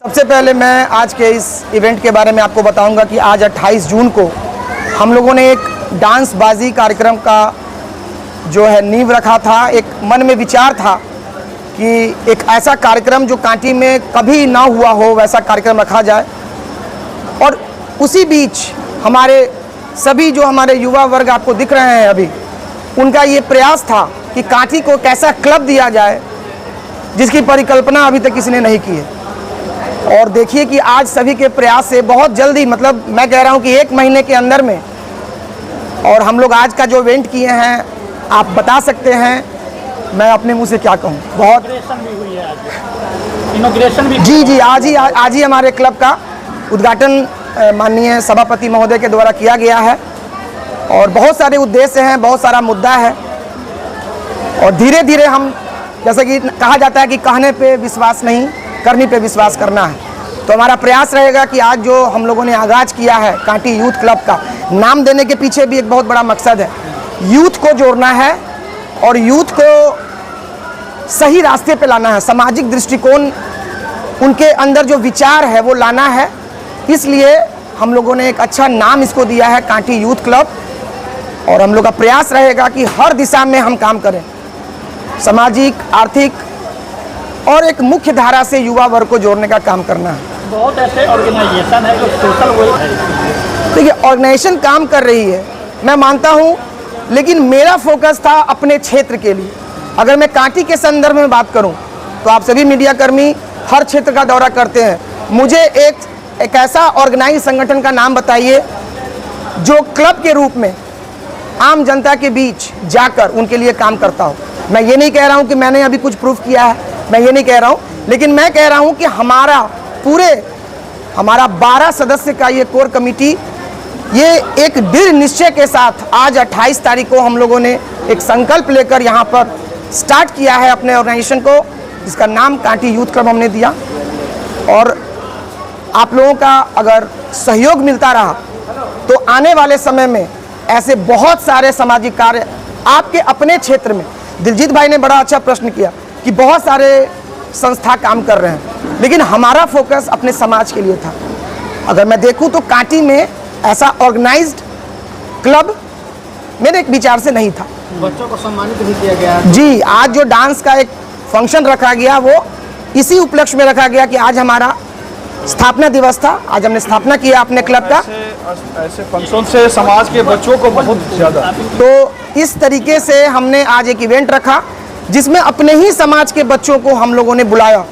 सबसे पहले मैं आज के इस इवेंट के बारे में आपको बताऊंगा कि आज 28 जून को हम लोगों ने एक डांस बाजी कार्यक्रम का जो है नींव रखा था। एक मन में विचार था कि एक ऐसा कार्यक्रम जो कांटी में कभी ना हुआ हो वैसा कार्यक्रम रखा जाए। और उसी बीच हमारे सभी जो हमारे युवा वर्ग आपको दिख रहे हैं अभी, उनका ये प्रयास था कि कांटी को कैसा क्लब दिया जाए जिसकी परिकल्पना अभी तक किसी ने नहीं की है। और देखिए कि आज सभी के प्रयास से बहुत जल्दी, मतलब मैं कह रहा हूँ कि 1 महीने के अंदर में, और हम लोग आज का जो इवेंट किए हैं आप बता सकते हैं, मैं अपने मुंह से क्या कहूँ। बहुत भी हुई है आज, इनॉग्रेशन भी जी आज ही हमारे क्लब का उद्घाटन माननीय सभापति महोदय के द्वारा किया गया है। और बहुत सारे उद्देश्य हैं, बहुत सारा मुद्दा है, और धीरे धीरे हम, जैसे कि कहा जाता है कि कहने पे विश्वास नहीं, करने पे विश्वास करना है। तो हमारा प्रयास रहेगा कि आज जो हम लोगों ने आगाज़ किया है कांटी यूथ क्लब का, नाम देने के पीछे भी एक बहुत बड़ा मकसद है। यूथ को जोड़ना है और यूथ को सही रास्ते पे लाना है, सामाजिक दृष्टिकोण उनके अंदर जो विचार है वो लाना है। इसलिए हम लोगों ने एक अच्छा नाम इसको दिया है कांटी यूथ क्लब। और हम लोग का प्रयास रहेगा कि हर दिशा में हम काम करें, सामाजिक, आर्थिक और एक मुख्य धारा से युवा वर्ग को जोड़ने का काम करना है। बहुत ऐसे ऑर्गेनाइजेशन है जो सोशल वर्क है। देखिए, ऑर्गेनाइजेशन काम कर रही है, मैं मानता हूँ, लेकिन मेरा फोकस था अपने क्षेत्र के लिए। अगर मैं कांटी के संदर्भ में बात करूँ तो आप सभी मीडिया कर्मी हर क्षेत्र का दौरा करते हैं, मुझे एक ऐसा ऑर्गेनाइज संगठन का नाम बताइए जो क्लब के रूप में आम जनता के बीच जाकर उनके लिए काम करता हो। मैं ये नहीं कह रहा हूँ कि मैंने अभी कुछ प्रूफ किया है, मैं ये नहीं कह रहा हूँ, लेकिन मैं कह रहा हूँ कि हमारा 12 सदस्य का ये कोर कमेटी, ये एक दृढ़ निश्चय के साथ आज 28 तारीख को हम लोगों ने एक संकल्प लेकर यहाँ पर स्टार्ट किया है अपने ऑर्गेनाइजेशन को, जिसका नाम कांटी यूथ क्लब हमने दिया। और आप लोगों का अगर सहयोग मिलता रहा तो आने वाले समय में ऐसे बहुत सारे सामाजिक कार्य आपके अपने क्षेत्र में, दिलजीत भाई ने बड़ा अच्छा प्रश्न किया कि बहुत सारे संस्था काम कर रहे हैं, लेकिन हमारा फोकस अपने समाज के लिए था। अगर मैं देखूं तो कांटी में ऐसा ऑर्गेनाइज्ड क्लब मेरे एक विचार से नहीं था। बच्चों को सम्मानित भी किया गया जी, आज जो डांस का एक फंक्शन रखा गया वो इसी उपलक्ष्य में रखा गया कि आज हमारा स्थापना दिवस था, आज हमने स्थापना किया अपने क्लब का। ऐसे फंक्शन से समाज के बच्चों को बहुत ज़्यादा, तो इस तरीके से हमने आज एक इवेंट रखा जिसमें अपने ही समाज के बच्चों को हम लोगों ने बुलाया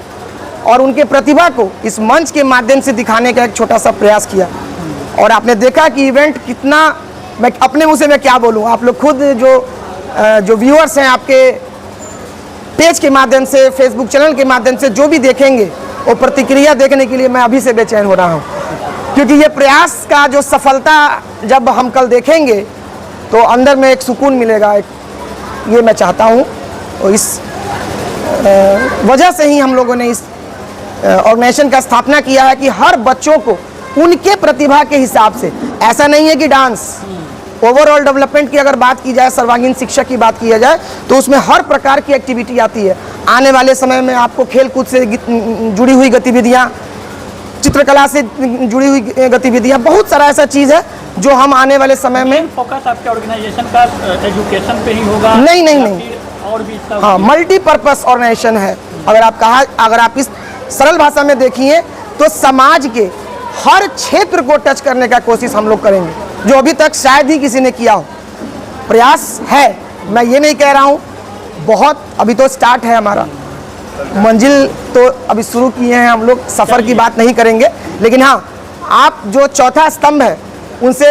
और उनके प्रतिभा को इस मंच के माध्यम से दिखाने का एक छोटा सा प्रयास किया। और आपने देखा कि इवेंट कितना, मैं अपने मुँह से मैं क्या बोलूँ, आप लोग खुद जो व्यूअर्स हैं आपके पेज के माध्यम से, फेसबुक चैनल के माध्यम से जो भी देखेंगे, वो प्रतिक्रिया देखने के लिए मैं अभी से बेचैन हो रहा हूँ, क्योंकि ये प्रयास का जो सफलता जब हम कल देखेंगे तो अंदर में एक सुकून मिलेगा, ये मैं चाहता हूँ। और इस वजह से ही हम लोगों ने इस ऑर्गेनाइजेशन का स्थापना किया है कि हर बच्चों को उनके प्रतिभा के हिसाब से, ऐसा नहीं है कि डांस, ओवरऑल डेवलपमेंट की अगर बात की जाए, सर्वांगीण शिक्षा की बात की जाए, तो उसमें हर प्रकार की एक्टिविटी आती है। आने वाले समय में आपको खेल कूद से जुड़ी हुई गतिविधियाँ, चित्रकला से जुड़ी हुई गतिविधियाँ, बहुत सारा ऐसा चीज़ है जो हम आने वाले समय में, फोकस आपके ऑर्गेनाइजेशन का एजुकेशन पे ही होगा? नहीं, और भी हाँ, मल्टीपर्पस ऑर्गेनाइजेशन है। अगर आप इस सरल भाषा में देखिए तो समाज के हर क्षेत्र को टच करने का कोशिश हम लोग करेंगे, जो अभी तक शायद ही किसी ने किया हो। प्रयास है, मैं ये नहीं कह रहा हूँ, बहुत अभी तो स्टार्ट है हमारा, मंजिल तो अभी शुरू किए हैं हम लोग, सफ़र की बात नहीं करेंगे। लेकिन हाँ, आप जो चौथा स्तंभ है उनसे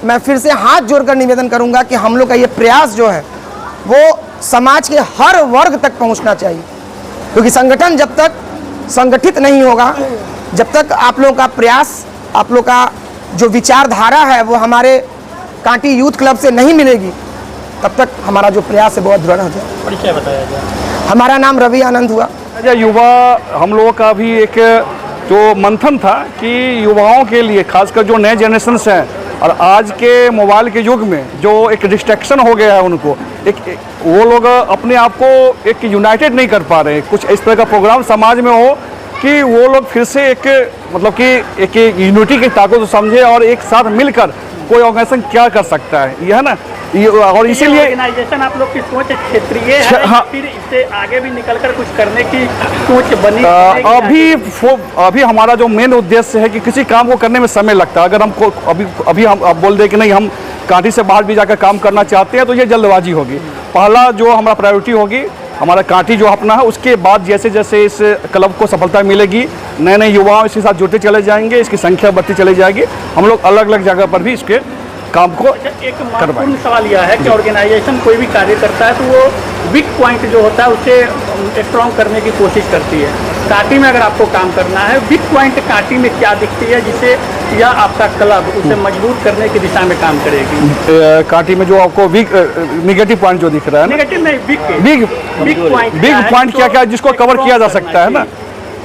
मैं फिर से हाथ जोड़कर निवेदन करूँगा कि हम लोग का ये प्रयास जो है वो समाज के हर वर्ग तक पहुँचना चाहिए, क्योंकि संगठन जब तक संगठित नहीं होगा, जब तक आप लोगों का प्रयास, आप लोग का जो विचारधारा है वो हमारे कांटी यूथ क्लब से नहीं मिलेगी, तब तक हमारा जो प्रयास है बहुत अधूरा रह जाए। परिचय बताया जाए। हमारा नाम रवि आनंद हुआ। युवा हम लोगों का भी एक जो मंथन था कि युवाओं के लिए, खासकर जो नए जनरेशन हैं और आज के मोबाइल के युग में जो एक डिस्ट्रैक्शन हो गया है उनको, वो लोग अपने आप को एक यूनाइटेड नहीं कर पा रहे हैं। कुछ इस तरह का प्रोग्राम समाज में हो कि कि वो लोग फिर से एक मतलब कि एक यूनिटी की ताकत को समझे और एक साथ मिलकर कोई ऑर्गेनाइजेशन क्या कर सकता है, ये है ना। और इसीलिए ऑर्गेनाइजेशन आप लोग की सोच क्षेत्रीय है, हाँ, फिर इससे आगे भी निकलकर कुछ करने की सोच बनी? अभी हमारा जो मेन उद्देश्य है कि किसी काम को करने में समय लगता है। अगर हमको अभी हम अब बोल दें कि नहीं हम कांटी से बाहर भी जाकर काम करना चाहते हैं तो ये जल्दबाजी होगी। पहला जो हमारा प्रायोरिटी होगी हमारा कांटी जो अपना है, उसके बाद जैसे जैसे इस क्लब को सफलता मिलेगी नए नए युवाओं इसके साथ जुड़ते चले जाएंगे, इसकी संख्या बढ़ती चली जाएगी, हम लोग अलग अलग जगह पर भी इसके काम को एक महत्वपूर्ण सवाल यह है कि ऑर्गेनाइजेशन कोई भी कार्य करता है तो वो वीक पॉइंट जो होता है उसे स्ट्रॉन्ग करने की कोशिश करती है। कांटी में अगर आपको काम करना है, वीक पॉइंट कांटी में क्या दिखती है जिसे या आपका क्लब उसे मजबूत करने की दिशा में काम करेगी? कांटी में जो आपको वीक निगेटिव पॉइंट जो दिख रहा है, नेगेटिव नहीं, बिग पॉइंट क्या क्या है जिसको कवर किया जा सकता है ना।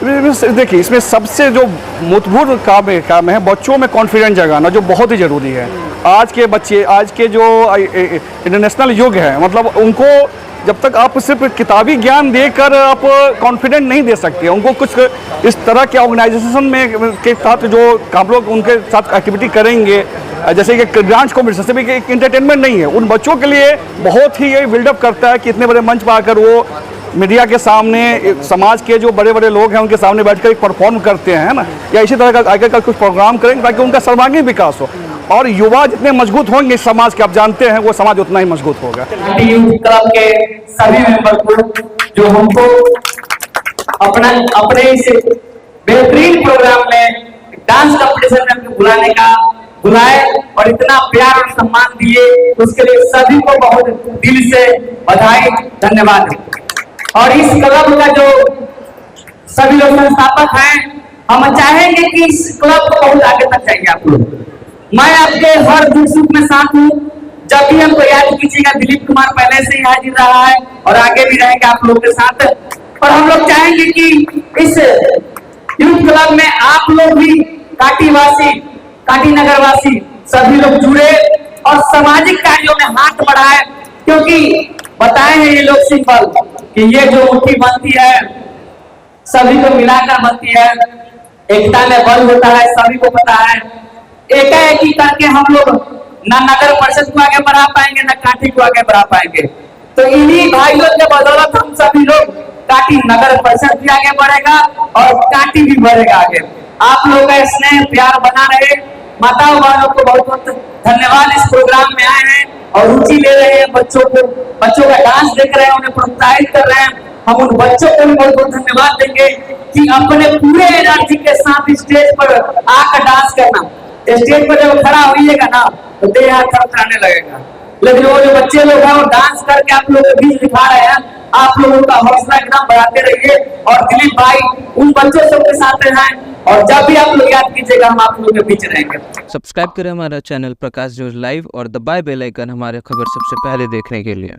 देखिए इसमें सबसे जो महत्वपूर्ण काम है बच्चों में कॉन्फिडेंस जगाना, जो बहुत ही ज़रूरी है। आज के बच्चे, आज के जो इंटरनेशनल युग है, मतलब उनको जब तक आप सिर्फ किताबी ज्ञान देकर आप कॉन्फिडेंट नहीं दे सकते, उनको कुछ इस तरह के ऑर्गेनाइजेशन में के साथ जो हम लोग उनके साथ एक्टिविटी करेंगे, जैसे कि डांस कॉम्पिटिशन सिर्फ एक इंटरटेनमेंट नहीं है, उन बच्चों के लिए बहुत ही ये बिल्डअप करता है कि इतने बड़े मंच पर आकर वो मीडिया के सामने समाज के जो बड़े बड़े लोग हैं उनके सामने बैठकर एक परफॉर्म करते हैं ना, या इसी तरह का आगे का कुछ प्रोग्राम करेंगे ताकि उनका सर्वांगीण विकास हो। और युवा जितने मजबूत होंगे इस समाज के, आप जानते हैं वो समाज उतना ही मजबूत होगा। यूथ क्लब के सभी मेंबर को जो हमको अपने इस बेहतरीन प्रोग्राम में डांस कंपटीशन में बुलाए और इतना प्यार और सम्मान दिए, उसके लिए सभी को बहुत दिल से बधाई, धन्यवाद। और इस क्लब का जो सभी लोग संस्थापक हैं, हम चाहेंगे कि इस क्लब को बहुत आगे तक जाएंगे आप लोग। मैं आपके हर दुख सुख में साथ हूँ, जब भी हमको याद कीजिएगा। दिलीप कुमार पहले से ही हाजिर रहा है और आगे भी रहेंगे आप लोग के साथ। और हम लोग चाहेंगे कि इस यूथ क्लब में आप लोग भी कांटीवासी, कांटी नगरवासी सभी लोग जुड़े और सामाजिक कार्यों में हाथ बढ़ाए, क्योंकि बताए हैं ये लोग सिंपल कि ये जो मुट्ठी बनती है सभी को मिलाकर बनती है, एकता में बल होता है, सभी को पता है। एकाएकी करके हम लोग ना नगर परिषद को आगे बढ़ा पाएंगे, ना कांटी को आगे बढ़ा पाएंगे। तो इन्हीं भाइयों के बदौलत हम सभी लोग कांटी नगर परिषद भी आगे बढ़ेगा और कांटी भी बढ़ेगा आगे। आप लोग का स्नेह प्यार बना रहे। माताओं बहनों को बहुत बहुत धन्यवाद, इस प्रोग्राम में आए हैं और रुचि ले रहे हैं, बच्चों का डांस देख रहे हैं, उन्हें प्रोत्साहित कर रहे हैं। हम उन बच्चों को भी बहुत बहुत धन्यवाद देंगे कि अपने पूरे एनर्जी के साथ स्टेज पर आकर डांस करना। स्टेज पर जब खड़ा होइएगा ना तो देह हाथ थरथराने लगेगा, लेकिन वो जो बच्चे लोग हैं वो डांस करके आप लोगों के बीच दिखा रहे हैं। आप लोगों का हौसला एकदम बढ़ाते रहिए और दिलीप भाई उन बच्चों सबके साथ हैं और जब भी आप लोग याद कीजिएगा हम आप लोगों के बीच रहेंगे। सब्सक्राइब करें हमारा चैनल प्रकाश न्यूज लाइव और दबाए बेल आइकन हमारे खबर सबसे पहले देखने के लिए।